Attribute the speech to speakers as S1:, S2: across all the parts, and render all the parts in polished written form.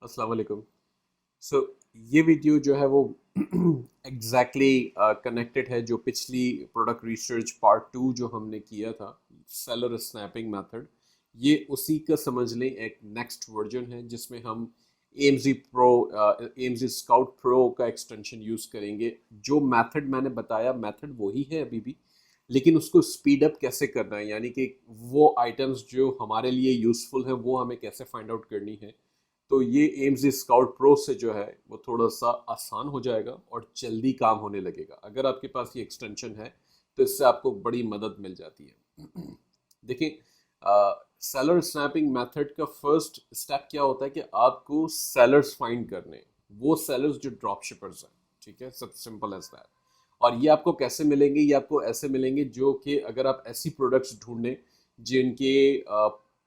S1: अस्सलाम वालेकुम। सो ये वीडियो जो है वो एग्जैक्टली कनेक्टेड है जो पिछली प्रोडक्ट रिसर्च पार्ट टू जो हमने किया था, सेलर स्नैपिंग मेथड। ये उसी का समझ लें एक नेक्स्ट वर्जन है जिसमें हम MG pro MG scout pro का एक्सटेंशन यूज़ करेंगे। जो मेथड मैंने बताया मेथड वही है अभी भी, लेकिन उसको स्पीड अप कैसे करना है, यानी कि वो आइटम्स जो हमारे लिए यूज़फुल हैं वो हमें कैसे फाइंड आउट करनी है। तो ये एम्स स्काउट प्रो से जो है वो थोड़ा सा आसान हो जाएगा और जल्दी काम होने लगेगा। अगर आपके पास ये एक्सटेंशन है तो इससे आपको बड़ी मदद मिल जाती है। देखिए, सेलर स्नैपिंग मेथड का फर्स्ट स्टेप क्या होता है कि आपको सेलर्स फाइंड करने, वो सेलर्स जो ड्रॉप शिपर्स हैं। ठीक है, सब सिंपल एज दैट। और ये आपको कैसे मिलेंगे? ये आपको ऐसे मिलेंगे जो कि अगर आप ऐसी प्रोडक्ट्स ढूंढें जिनके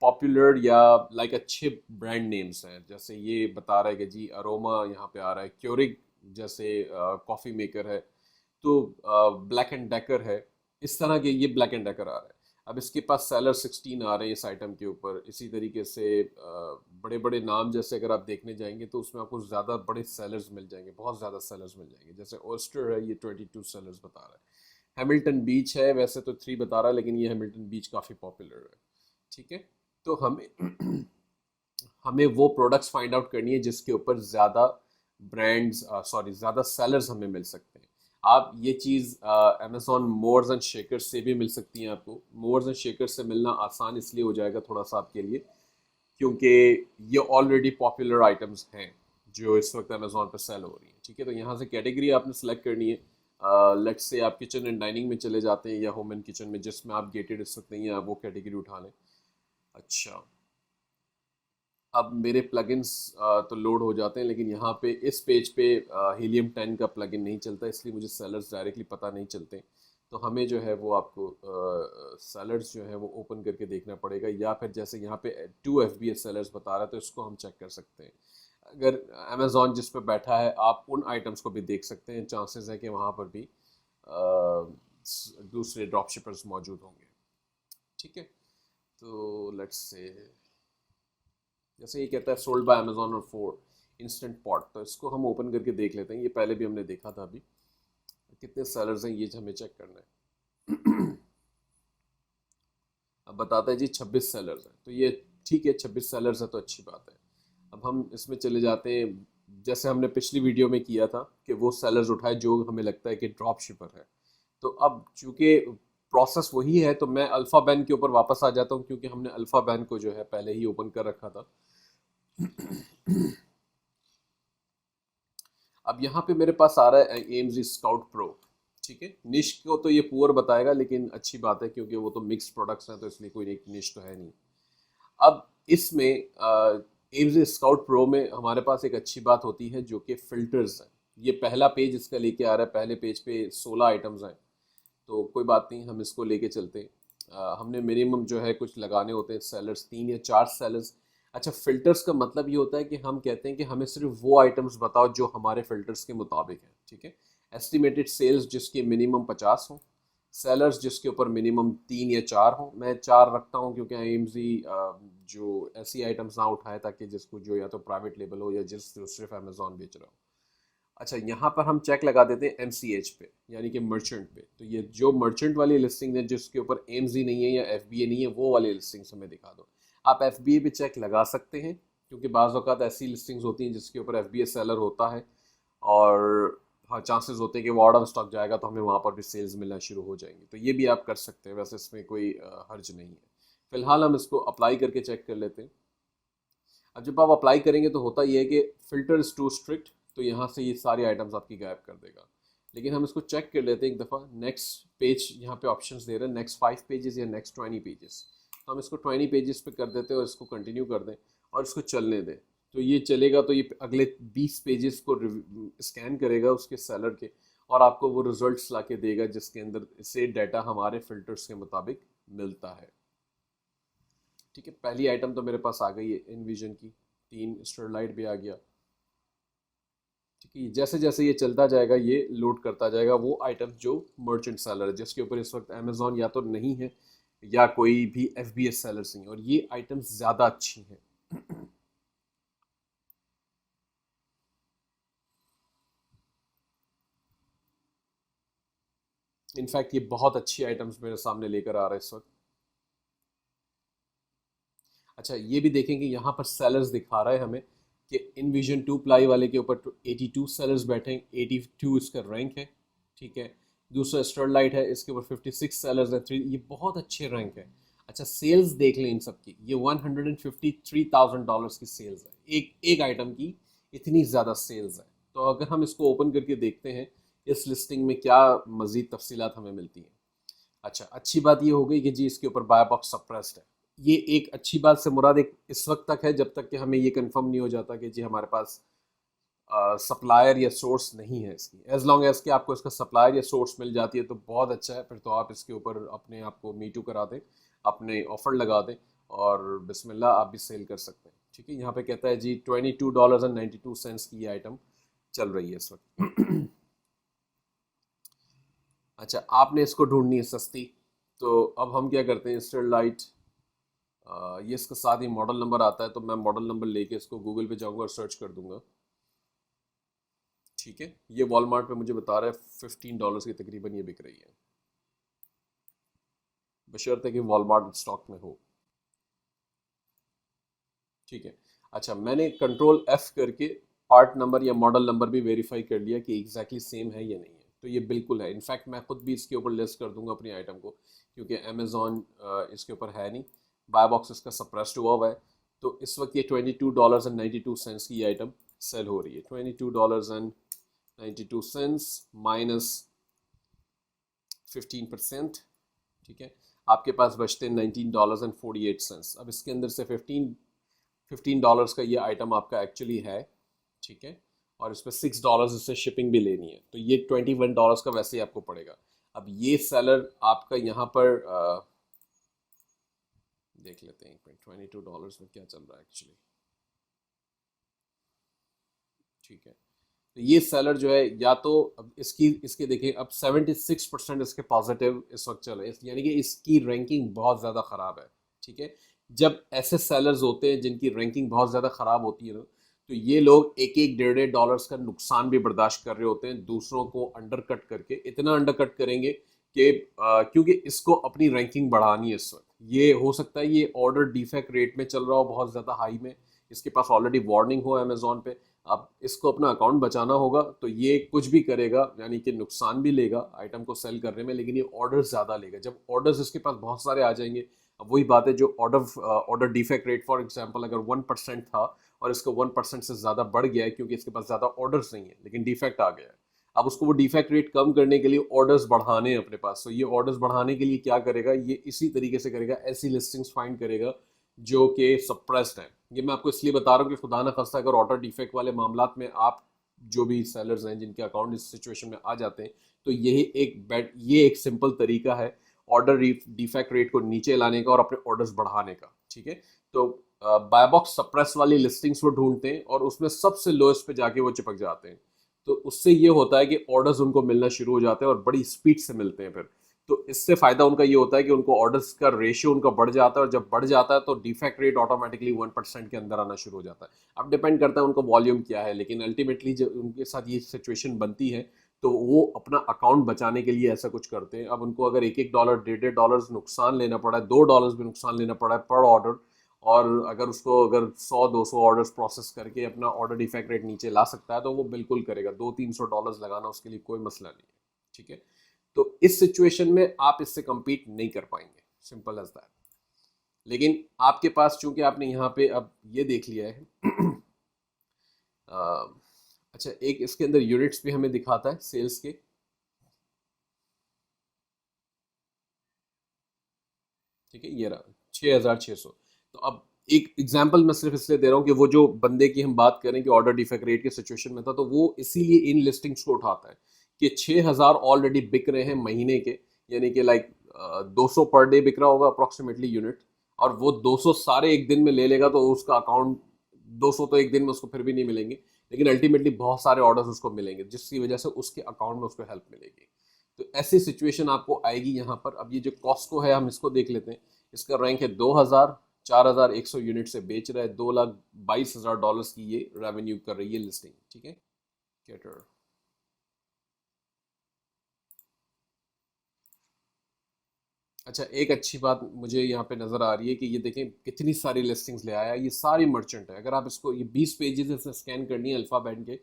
S1: पॉपुलर या लाइक अच्छे ब्रांड नेम्स हैं, जैसे ये बता रहा है कि जी अरोमा यहाँ पे आ रहा है, क्योरिक जैसे कॉफ़ी मेकर है, तो ब्लैक एंड डेकर है, इस तरह के ये ब्लैक एंड डेकर आ रहा है। अब इसके पास सेलर 16 आ रहे हैं इस आइटम के ऊपर। इसी तरीके से बड़े बड़े नाम जैसे अगर आप देखने जाएंगे तो उसमें आपको ज़्यादा बड़े सेलर्स मिल जाएंगे, बहुत ज़्यादा सेलर्स मिल जाएंगे। जैसे ओस्टर है, ये 22 सेलर्स बता रहा है। हैमिल्टन बीच है, वैसे तो 3 बता रहा है, लेकिन ये हैमिल्टन बीच काफ़ी पॉपुलर है। ठीक है, तो हमें हमें वो प्रोडक्ट्स फाइंड आउट करनी है जिसके ऊपर ज़्यादा ब्रांड्स, सॉरी, ज़्यादा सेलर्स हमें मिल सकते हैं। आप ये चीज़ अमेजोन मोर्स एंड शेकर से भी मिल सकती हैं। आपको मोर्स एंड शेकर से मिलना आसान इसलिए हो जाएगा थोड़ा सा आपके लिए, क्योंकि ये ऑलरेडी पॉपुलर आइटम्स हैं जो इस वक्त अमेजोन पर सेल हो रही हैं। ठीक है, तो यहाँ से कैटेगरी आपने सेलेक्ट करनी है। लेट्स से आप किचन एंड डाइनिंग में चले जाते हैं या होम एंड किचन में, जिसमें आप गेटेड इस वक्त नहीं है, आप वो कैटेगरी उठा लें। अच्छा, अब मेरे प्लगइन्स तो लोड हो जाते हैं, लेकिन यहाँ पे इस पेज पे हीलियम 10 का प्लगइन नहीं चलता, इसलिए मुझे सेलर्स डायरेक्टली पता नहीं चलते। तो हमें जो है वो आपको सेलर्स जो है वो ओपन करके देखना पड़ेगा, या फिर जैसे यहाँ पे 2 FBA सेलर्स बता रहा है तो इसको हम चेक कर सकते हैं। अगर अमेजोन जिस पे बैठा है आप उन आइटम्स को भी देख सकते हैं, चांसेस है कि वहाँ पर भी दूसरे ड्रॉप शिपर्स मौजूद होंगे। ठीक है, तो लेट्स से जैसे ये कहता है सोल्ड बाय अमेजोन और फोर इंस्टेंट पॉट, तो इसको हम ओपन करके देख लेते हैं। ये पहले भी हमने देखा था। अभी कितने सेलर्स हैं ये हमें चेक करना है। अब बताता है जी 26 सेलर्स हैं, तो ये ठीक है, 26 सेलर्स है तो अच्छी बात है। अब हम इसमें चले जाते हैं, जैसे हमने पिछली वीडियो में किया था कि वो सेलर्स उठाए जो हमें लगता है कि ड्रॉप शिपर है। तो अब चूंकि प्रोसेस वही है तो मैं अल्फा बैन के ऊपर वापस आ जाता हूँ, क्योंकि हमने अल्फा बैन को जो है पहले ही ओपन कर रखा था। अब यहाँ पे मेरे पास आ रहा है एम्स स्काउट प्रो। ठीक है, निश को तो ये पुअर बताएगा, लेकिन अच्छी बात है क्योंकि वो तो मिक्स प्रोडक्ट्स हैं, तो इसलिए कोई एक निश तो है नहीं। अब इसमें एम्स स्काउट प्रो में हमारे पास एक अच्छी बात होती है जो कि फिल्टर्स हैं। ये पहला पेज इसका लेके आ रहा है, पहले पेज पे 16 आइटम्स हैं, तो कोई बात नहीं, हम इसको लेके चलते हैं। हमने मिनिमम जो है कुछ लगाने होते हैं सेलर्स, 3 या 4 सेलर्स। अच्छा, फिल्टर्स का मतलब ये होता है कि हम कहते हैं कि हमें सिर्फ वो आइटम्स बताओ जो हमारे फिल्टर्स के मुताबिक हैं। ठीक है, एस्टिमेटेड सेल्स जिसके मिनिमम 50 हो, सेलर्स जिसके ऊपर मिनिमम 3 या 4 हो। मैं 4 रखता हूँ क्योंकि AMZ जो ऐसी आइटम्स ना उठाए ताकि जिसको जो या तो प्राइवेट लेबल हो या जिस जो सिर्फ अमेजोन बेच रहा हो। अच्छा, यहाँ पर हम चेक लगा देते हैं MCH पे, यानी कि मर्चेंट पे। तो ये जो मर्चेंट वाली लिस्टिंग है जिसके ऊपर AMZ नहीं है या FBA नहीं है, वो वाली लिस्टिंग्स हमें दिखा दो। आप FBA पे चेक लगा सकते हैं, क्योंकि बाज़ औक़ात ऐसी लिस्टिंग्स होती हैं जिसके ऊपर FBA सेलर होता है, और हाँ, चांसेस होते हैं कि वो आउट ऑफ स्टॉक जाएगा तो हमें वहाँ पर भी सेल्स मिलना शुरू हो जाएंगी। तो ये भी आप कर सकते हैं, वैसे इसमें कोई हर्ज नहीं है। फिलहाल हम इसको अप्लाई करके चेक कर लेते हैं। अब जब आप अप्लाई करेंगे तो होता ये है कि फ़िल्टर इज़ टू स्ट्रिक्ट, तो यहाँ से ये सारी आइटम्स आपकी गायब कर देगा। लेकिन हम इसको चेक कर लेते हैं एक दफ़ा। नेक्स्ट पेज यहाँ पे ऑप्शंस दे रहे हैं, नेक्स्ट 5 पेजेस या नेक्स्ट 20 पेजेस। तो हम इसको 20 पेजेस पे कर देते हैं और इसको कंटिन्यू कर दें और इसको चलने दें। तो ये चलेगा तो ये अगले 20 पेजेस को स्कैन करेगा उसके सेलर के, और आपको वो रिजल्ट्स ला के देगा जिसके अंदर से डाटा हमारे फ़िल्टर्स के मुताबिक मिलता है। ठीक है, पहली आइटम तो मेरे पास आ गई है इनविजन की, 3 स्टरलाइट भी आ गया। ठीक है, जैसे जैसे ये चलता जाएगा ये लोड करता जाएगा वो आइटम जो मर्चेंट सेलर है, जिसके ऊपर इस वक्त अमेजोन या तो नहीं है या कोई भी FBS सेलर्स नहीं है, और ये आइटम्स ज़्यादा अच्छी हैं। इनफैक्ट ये बहुत अच्छी आइटम्स मेरे सामने लेकर आ रहे हैं इस वक्त। अच्छा, ये भी देखेंगे यहाँ पर सेलर्स दिखा रहा है हमें कि इनविजन 2 प्लाई वाले के ऊपर 82 सेलर्स बैठे हैं, 82 इसका रैंक है, ठीक है। दूसरा स्टरलाइट है, इसके ऊपर 56 सेलर्स हैं, 3, ये बहुत अच्छे रैंक है। अच्छा, सेल्स देख लें इन सब की, ये $153,000 की सेल्स है, एक एक आइटम की इतनी ज़्यादा सेल्स है। तो अगर हम इसको ओपन करके देखते हैं इस लिस्टिंग में क्या मज़ीद तफसीलात हमें मिलती हैं। अच्छा, अच्छी बात ये हो गई कि जी इसके ऊपर बाय बॉक्स सप्रेस्ड है। ये एक अच्छी बात से मुराद एक इस वक्त तक है जब तक कि हमें ये कंफर्म नहीं हो जाता कि जी हमारे पास सप्लायर या सोर्स नहीं है इसकी। एज लॉन्ग एज कि आपको इसका सप्लायर या सोर्स मिल जाती है तो बहुत अच्छा है, फिर तो आप इसके ऊपर अपने आप को मीटू करा दें, अपने ऑफर लगा दें और बिस्मिल्लाह आप भी सेल कर सकते हैं। ठीक है, यहाँ पे कहता है जी $22.92 की ये आइटम चल रही है इस वक्त। अच्छा, आपने इसको ढूंढनी है सस्ती, तो अब हम क्या करते हैं, स्टरलाइट, ये इसका साथ ही मॉडल नंबर आता है, तो मैं मॉडल नंबर लेके इसको गूगल पे जाऊंगा और सर्च कर दूंगा। ठीक है, ये वॉलमार्ट पे मुझे बता रहा है $15 की तकरीबन ये बिक रही है, बशर्ते कि वॉलमार्ट स्टॉक में हो। ठीक है। अच्छा, मैंने कंट्रोल F करके पार्ट नंबर या मॉडल नंबर भी वेरीफाई कर लिया कि एग्जैक्टली सेम है या नहीं है, तो ये बिल्कुल है। इनफैक्ट मैं खुद भी इसके ऊपर लिस्ट कर दूंगा अपनी आइटम को, क्योंकि अमेजोन इसके ऊपर है नहीं, बाय बॉक्स इसका सप्रेस्ड हुआ है। तो इस वक्त ये $22.92 की आइटम सेल हो रही है। $22.92 माइनस 15%, ठीक है, आपके पास बचते हैं $19.48। अब इसके अंदर से $15 का ये आइटम आपका एक्चुअली है, ठीक है, और इस पर $6 इससे शिपिंग भी लेनी है, तो ये $21 का वैसे ही आपको पड़ेगा। अब ये सेलर आपका यहाँ पर देख लेते हैं $22 में क्या चल रहा है एक्चुअली। ठीक है, तो ये सेलर जो है या तो अब इसके देखिए अब 76% इसके पॉजिटिव इस वक्त चल रहे हैं, यानी कि इसकी रैंकिंग बहुत ज़्यादा ख़राब है। ठीक है, जब ऐसे सेलर्स होते हैं जिनकी रैंकिंग बहुत ज़्यादा ख़राब होती है ना, तो ये लोग एक एक डेढ़ $1.5 का नुकसान भी बर्दाश्त कर रहे होते हैं, दूसरों को अंडर कट करके। इतना अंडर कट करेंगे कि क्योंकि इसको अपनी रैंकिंग बढ़ानी है इस वक्त। ये हो सकता है ये ऑर्डर डिफेक्ट रेट में चल रहा हो बहुत ज़्यादा हाई में, इसके पास ऑलरेडी वार्निंग हो अमेजोन पे। अब इसको अपना अकाउंट बचाना होगा, तो ये कुछ भी करेगा, यानी कि नुकसान भी लेगा आइटम को सेल करने में, लेकिन ये ऑर्डर ज़्यादा लेगा। जब ऑर्डर्स इसके पास बहुत सारे आ जाएंगे, अब वही बात है, जो order defect rate for example अगर 1% था और इसका 1% से ज़्यादा बढ़ गया है क्योंकि इसके पास ज़्यादा ऑर्डर्स नहीं है लेकिन डिफेक्ट आ गया है। अब उसको वो डिफेक्ट रेट कम करने के लिए ऑर्डर्स बढ़ाने हैं अपने पास, तो ये ऑर्डर्स बढ़ाने के लिए क्या करेगा, ये इसी तरीके से करेगा, ऐसी लिस्टिंग्स फाइंड करेगा जो कि सप्रेस्ड है। ये मैं आपको इसलिए बता रहा हूँ कि खुदा ना खास्ता अगर ऑर्डर डिफेक्ट वाले मामलात में आप जो भी सेलर्स हैं जिनके अकाउंट इस सिचुएशन में आ जाते हैं, तो ये एक सिंपल तरीका है ऑर्डर डिफेक्ट रेट को नीचे लाने का और अपने ऑर्डर्स बढ़ाने का। ठीक है, तो बाय बॉक्स सप्रेस वाली लिस्टिंग्स वो ढूंढते हैं और उसमें सबसे लोएस्ट पे जाके वो चिपक जाते हैं, तो उससे ये होता है कि ऑर्डर्स उनको मिलना शुरू हो जाते हैं और बड़ी स्पीड से मिलते हैं फिर। तो इससे फायदा उनका ये होता है कि उनको ऑर्डर्स का रेशियो उनका बढ़ जाता है, और जब बढ़ जाता है तो डिफेक्ट रेट ऑटोमेटिकली 1% के अंदर आना शुरू हो जाता है। अब डिपेंड करता है उनका वॉल्यूम क्या है, लेकिन अल्टीमेटली जब उनके साथ ये सिचुएशन बनती है तो वो अपना अकाउंट बचाने के लिए ऐसा कुछ करते हैं। अब उनको अगर एक एक डॉलर डेढ़ $1.5 नुकसान लेना पड़ा है, $2 भी नुकसान लेना पड़ा है पर ऑर्डर, और अगर उसको अगर 100-200 ऑर्डर्स प्रोसेस करके अपना ऑर्डर डिफेक्ट रेट नीचे ला सकता है तो वो बिल्कुल करेगा। $200-300 लगाना उसके लिए कोई मसला नहीं है। ठीक है, तो इस सिचुएशन में आप इससे compete नहीं कर पाएंगे, सिंपल एज दैट। लेकिन आपके पास चूंकि आपने यहाँ पे अब ये देख लिया है अच्छा, एक इसके अंदर यूनिट्स भी हमें दिखाता है सेल्स के। ठीक है, ये रहा 6,600। तो अब एक एग्जांपल मैं सिर्फ इसलिए दे रहा हूँ कि वो जो बंदे की हम बात करें कि ऑर्डर डिफेक्ट रेट के सिचुएशन में था, तो वो इसीलिए इन लिस्टिंग्स को उठाता है कि 6,000 ऑलरेडी बिक रहे हैं महीने के, यानी कि लाइक 200 पर डे बिक रहा होगा अप्रोक्सीमेटली यूनिट, और वो 200 सारे एक दिन में ले लेगा तो उसका अकाउंट 200 तो एक दिन में उसको फिर भी नहीं मिलेंगे, लेकिन अल्टीमेटली बहुत सारे ऑर्डर्स उसको मिलेंगे जिसकी वजह से उसके अकाउंट में उसको हेल्प मिलेगी। तो ऐसी सिचुएशन आपको आएगी यहाँ पर। अब ये जो कॉस्को है हम इसको देख लेते हैं, इसका रैंक है 2,000, 4,100 यूनिट से बेच रहा है, $2,22,000 की ये रेवेन्यू कर रही है लिस्टिंग। ठीक है, कैटर अच्छा, एक अच्छी बात मुझे यहाँ पे नज़र आ रही है कि ये देखें कितनी सारी लिस्टिंग्स ले आया, ये सारी मर्चेंट है। अगर आप इसको ये 20 पेजेस इसने स्कैन करनी है अल्फ़ाबेट के,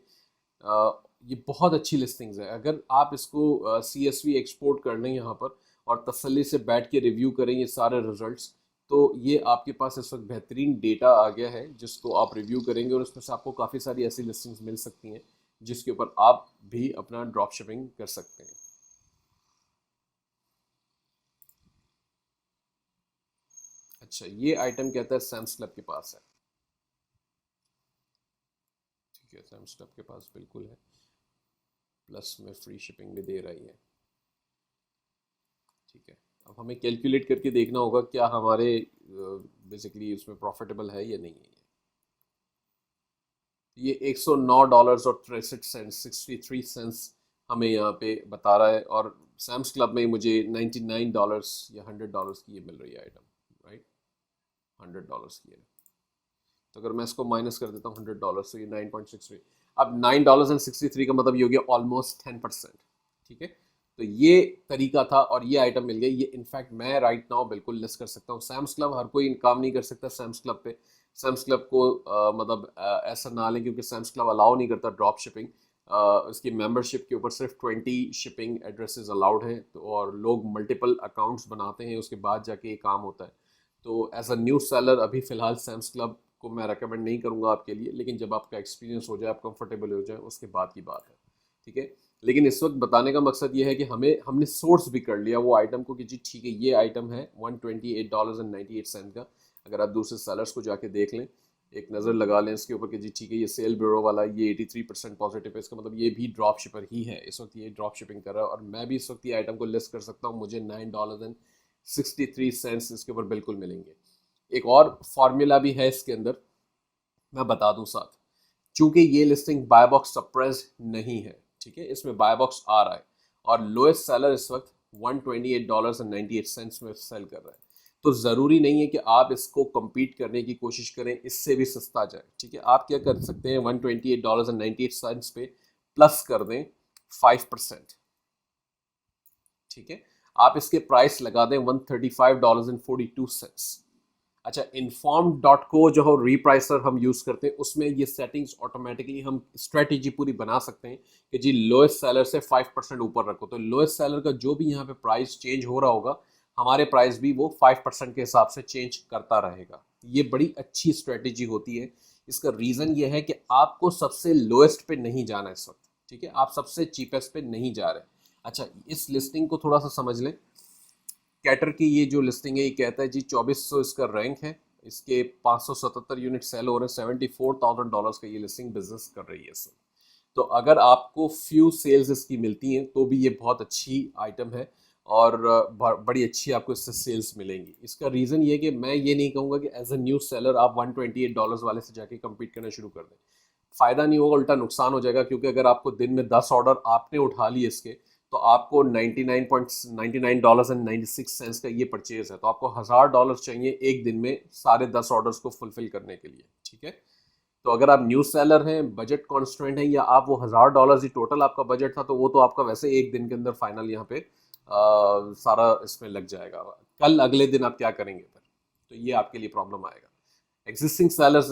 S1: ये बहुत अच्छी लिस्टिंग्स है। अगर आप इसको CSV एक्सपोर्ट कर लें यहाँ पर और तसल्ली से बैठ के रिव्यू करें ये सारे रिजल्ट्स, तो ये आपके पास इस वक्त बेहतरीन डेटा आ गया है जिसको आप रिव्यू करेंगे और उसमें से आपको काफ़ी सारी ऐसी लिस्टिंग्स मिल सकती हैं जिसके ऊपर आप भी अपना ड्रॉप शिपिंग कर सकते हैं। अच्छा, ये आइटम कहता है सैम्स क्लब के पास है। ठीक है, सैम्स क्लब के पास बिल्कुल है, प्लस में फ्री शिपिंग भी दे रही है। ठीक है, अब हमें कैलकुलेट करके देखना होगा क्या हमारे बेसिकली उसमें प्रॉफिटेबल है या नहीं है। ये $109 और 63 सेंट 63 सेंट्स हमें यहाँ पे बता रहा है, और सैम्स क्लब में मुझे $99 या $100 की ये मिल रही है आइटम, राइट, $100 की है। तो अगर मैं इसको माइनस कर देता हूँ $100, तो ये 9.63, अब $9.63 का मतलब ये हो गया ऑलमोस्ट 10%। ठीक है, तो ये तरीका था और ये आइटम मिल गई। ये इनफैक्ट मैं राइट नाउ बिल्कुल लिस्ट कर सकता हूँ। सैम्स क्लब हर कोई काम नहीं कर सकता सैम्स क्लब पे। सैम्स क्लब को मतलब ऐसा ना लें क्योंकि सैम्स क्लब अलाउ नहीं करता ड्रॉप शिपिंग। उसकी मेंबरशिप के ऊपर सिर्फ 20 शिपिंग एड्रेसेस अलाउड हैं, तो और लोग मल्टीपल अकाउंट्स बनाते हैं, उसके बाद जाके ये काम होता है। तो एज अ न्यू सेलर अभी फ़िलहाल सैम्स क्लब को मैं रेकमेंड नहीं करूँगा आपके लिए, लेकिन जब आपका एक्सपीरियंस हो जाए, आप कंफर्टेबल हो जाए, उसके बाद की बात है। ठीक है, लेकिन इस वक्त बताने का मकसद ये है कि हमने सोर्स भी कर लिया वो आइटम को कि जी ठीक है, ये आइटम है $128.98 का। अगर आप दूसरे सेलर्स को जाके देख लें, एक नज़र लगा लें इसके ऊपर कि जी ठीक है, ये सेल ब्यूरो वाला ये 83% पॉजिटिव है, इसका मतलब ये भी ड्रॉप शिपर ही है, इस वक्त ये ड्रॉप शिपिंग कर रहा है, और मैं भी इस वक्त ये आइटम को लिस्ट कर सकता हूँ, मुझे $9.63 इसके ऊपर बिल्कुल मिलेंगे। एक और फार्मूला भी है इसके अंदर, मैं बता दूं साथ। चूंकि ये लिस्टिंग बाय बॉक्स सप्रेस नहीं है, ठीक है, इसमें बाय बॉक्स आ रहा है और लोएस्ट सेलर इस वक्त $128.98 में सेल कर रहा है, तो ज़रूरी नहीं है कि आप इसको compete करने की कोशिश करें इससे भी सस्ता जाए। ठीक है, आप क्या कर सकते हैं, $128.98 पे प्लस कर दें 5%। ठीक है, आप इसके प्राइस लगा दें $135.42। अच्छा, inform.co जो है रीप्राइसर हम यूज़ करते हैं, उसमें ये सेटिंग्स ऑटोमेटिकली हम स्ट्रेटेजी पूरी बना सकते हैं कि जी लोएस्ट सेलर से 5% ऊपर रखो, तो लोएस्ट सेलर का जो भी यहाँ पे प्राइस चेंज हो रहा होगा, हमारे प्राइस भी वो 5% के हिसाब से चेंज करता रहेगा। ये बड़ी अच्छी स्ट्रेटेजी होती है। इसका रीज़न ये है कि आपको सबसे लोएस्ट पे नहीं जाना इस वक्त। ठीक है, आप सबसे चीपेस्ट पे नहीं जा रहे। अच्छा, इस लिस्टिंग को थोड़ा सा समझ लें। कैटर की ये जो लिस्टिंग है, ये कहता है जी 2400 इसका रैंक है, इसके 577 यूनिट सेल हो रहे हैं, $74,000 का ये लिस्टिंग बिजनेस कर रही है इस वक्त। तो अगर आपको फ्यू सेल्स इसकी मिलती हैं तो भी ये बहुत अच्छी आइटम है, और बड़ी अच्छी आपको इससे सेल्स मिलेंगी। इसका रीज़न ये है कि मैं ये नहीं कहूँगा कि एज अ न्यू सेलर आप $128 वाले से जाके कम्पीट करना शुरू कर दें। फ़ायदा नहीं होगा, उल्टा नुकसान हो जाएगा, क्योंकि अगर आपको दिन में 10 ऑर्डर आपने उठा लिए इसके, तो आपको $99.96 का ये परचेज है, तो आपको $1000 चाहिए एक दिन में सारे 10 ऑर्डर्स को फुलफिल करने के लिए। ठीक है, तो अगर आप न्यू सेलर हैं, बजट कॉन्स्ट्रेंट है, या आप वो $1000 ही टोटल आपका बजट था, तो वो तो आपका वैसे एक दिन के अंदर फाइनल यहाँ पे सारा इसमें लग जाएगा। कल अगले दिन आप क्या करेंगे फिर, तो ये आपके लिए प्रॉब्लम आएगा। एग्जिस्टिंग सेलर्स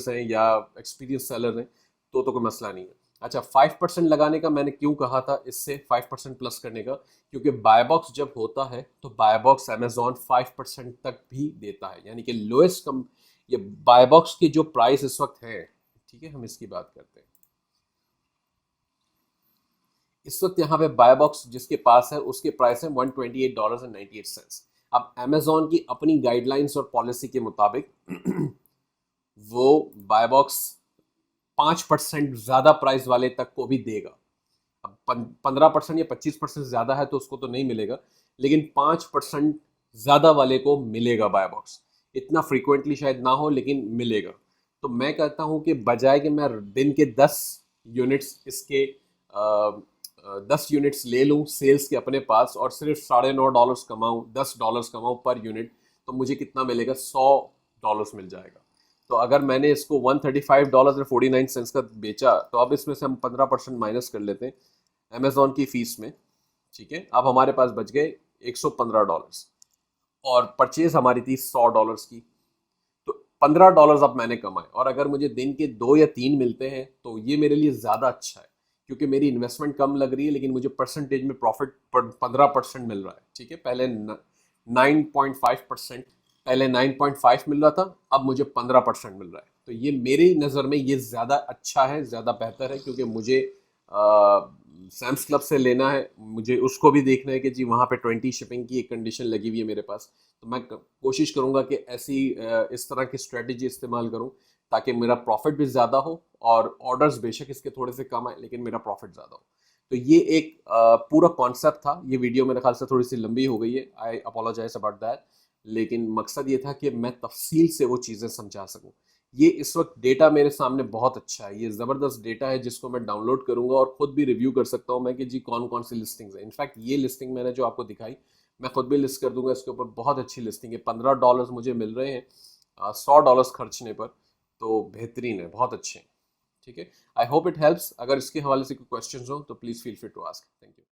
S1: हैं या एक्सपीरियंस सेलर हैं, तो कोई मसला नहीं है। अच्छा, 5% लगाने का मैंने क्यों कहा था, इससे 5% प्लस करने का, क्योंकि बाय बॉक्स जब होता है तो बाय बॉक्स अमेजोन 5% तक भी देता है, यानी कि लोएस्ट कम ये बाय बॉक्स की जो प्राइस इस वक्त है। ठीक है, हम इसकी बात करते हैं। इस वक्त यहाँ पे बाय बॉक्स जिसके पास है उसके प्राइस है $128.98। अब अमेजोन की अपनी गाइडलाइंस और पॉलिसी के मुताबिक वो बाय बॉक्स 5% ज़्यादा प्राइस वाले तक को भी देगा। अब 15% या 25% ज़्यादा है तो उसको तो नहीं मिलेगा, लेकिन 5% ज़्यादा वाले को मिलेगा बाय बॉक्स। इतना फ्रीक्वेंटली शायद ना हो, लेकिन मिलेगा। तो मैं कहता हूँ कि बजाय कि मैं दिन के 10 यूनिट्स इसके 10 यूनिट्स ले लूँ सेल्स के अपने पास और सिर्फ $9.5 कमाऊँ, $10 कमाऊँ पर यूनिट, तो मुझे कितना मिलेगा, $100 मिल जाएगा। तो अगर मैंने इसको $135.49 का बेचा, तो अब इसमें से हम 15% माइनस कर लेते हैं अमेजोन की फीस में। ठीक है, अब हमारे पास बच गए $115, और परचेज हमारी थी $100 की। तो $15 अब मैंने कमाए, और अगर मुझे दिन के 2 या 3 मिलते हैं तो ये मेरे लिए ज़्यादा अच्छा है, क्योंकि मेरी इन्वेस्टमेंट कम लग रही है लेकिन मुझे परसेंटेज में प्रॉफिट 15% मिल रहा है। ठीक है, पहले 9.5%, पहले 9.5 मिल रहा था, अब मुझे 15% मिल रहा है। तो ये मेरी नज़र में ये ज़्यादा अच्छा है, ज़्यादा बेहतर है, क्योंकि मुझे सैम्स क्लब से लेना है, मुझे उसको भी देखना है कि जी वहाँ पे 20 शिपिंग की एक कंडीशन लगी हुई है मेरे पास। तो मैं कोशिश करूँगा कि ऐसी इस तरह की स्ट्रेटजी इस्तेमाल करूँ ताकि मेरा प्रॉफिट भी ज़्यादा हो, और ऑर्डर्स बेशक इसके थोड़े से कम आए लेकिन मेरा प्रॉफिट ज़्यादा हो। तो ये एक पूरा कॉन्सेप्ट था। ये वीडियो मेरे ख्याल से थोड़ी सी लंबी हो गई है, आई अपोलोजाइज अबाउट दैट, लेकिन मकसद ये था कि मैं तफसील से वो चीज़ें समझा सकूँ। ये इस वक्त डेटा मेरे सामने बहुत अच्छा है, ये ज़बरदस्त डेटा है जिसको मैं डाउनलोड करूंगा और ख़ुद भी रिव्यू कर सकता हूँ मैं कि जी कौन कौन सी लिस्टिंग्स है। इनफैक्ट ये लिस्टिंग मैंने जो आपको दिखाई, मैं खुद भी लिस्ट कर दूंगा, इसके ऊपर बहुत अच्छी लिस्टिंग है। $15 मुझे मिल रहे हैं $100 खर्चने पर, तो बेहतरीन है, बहुत अच्छे हैं। ठीक है, आई होप इट हेल्प्स। अगर इसके हवाले से कोई क्वेश्चन हो तो please feel free to ask. Thank you.